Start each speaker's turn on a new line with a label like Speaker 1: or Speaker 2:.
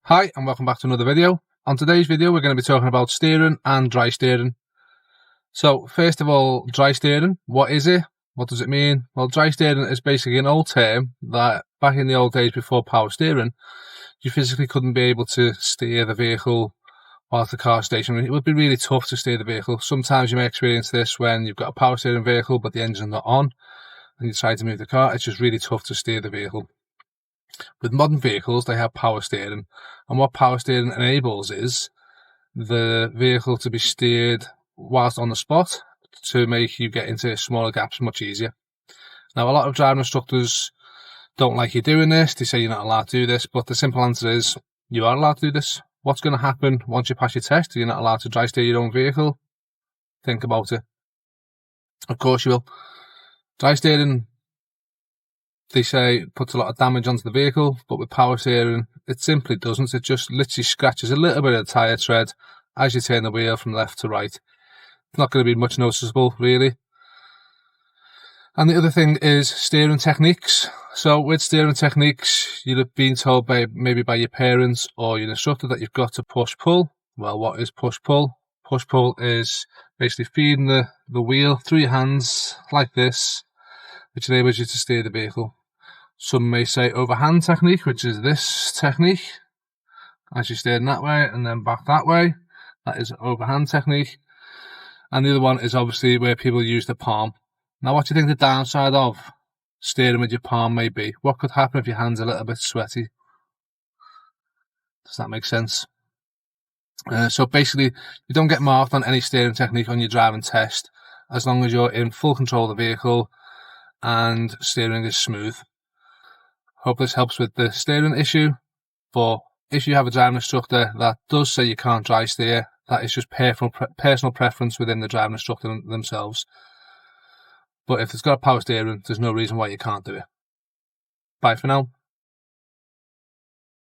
Speaker 1: Hi and welcome back to another video. On today's video we're going to be talking about steering and dry steering. So first of all, dry steering, what is it? What does it mean? Well, dry steering is basically an old term that back in the old days before power steering, you physically couldn't be able to steer the vehicle whilst the car stationary. It would be really tough to steer the vehicle. Sometimes you may experience this when you've got a power steering vehicle but the engine's not on and you try to move the car. It's just really tough to steer the vehicle. With modern vehicles, they have power steering, and what power steering enables is the vehicle to be steered whilst on the spot to make you get into smaller gaps much easier. Now, a lot of driving instructors don't like you doing this. They say you're not allowed to do this, but the simple answer is you are allowed to do this. What's going to happen once you pass your test? You're not allowed to dry steer your own vehicle. Think about it. Of course you will. Dry steering, they say, puts a lot of damage onto the vehicle, but with power steering, it simply doesn't. It just literally scratches a little bit of the tyre tread as you turn the wheel from left to right. It's not going to be much noticeable, really. And the other thing is steering techniques. So with steering techniques, you'd have been told maybe by your parents or your instructor that you've got to push-pull. Well, what is push-pull? Push-pull is basically feeding the wheel through your hands like this, which enables you to steer the vehicle. Some may say overhand technique, which is this technique. As you steer in that way and then back that way, that is overhand technique. And the other one is obviously where people use the palm. Now, what do you think the downside of steering with your palm may be? What could happen if your hand's a little bit sweaty? Does that make sense? So basically, you don't get marked on any steering technique on your driving test as long as you're in full control of the vehicle and steering is smooth. Hope this helps with the steering issue, but if you have a driving instructor that does say you can't dry steer, that is just personal preference within the driving instructor themselves. But if it's got power steering, there's no reason why you can't do it. Bye for now.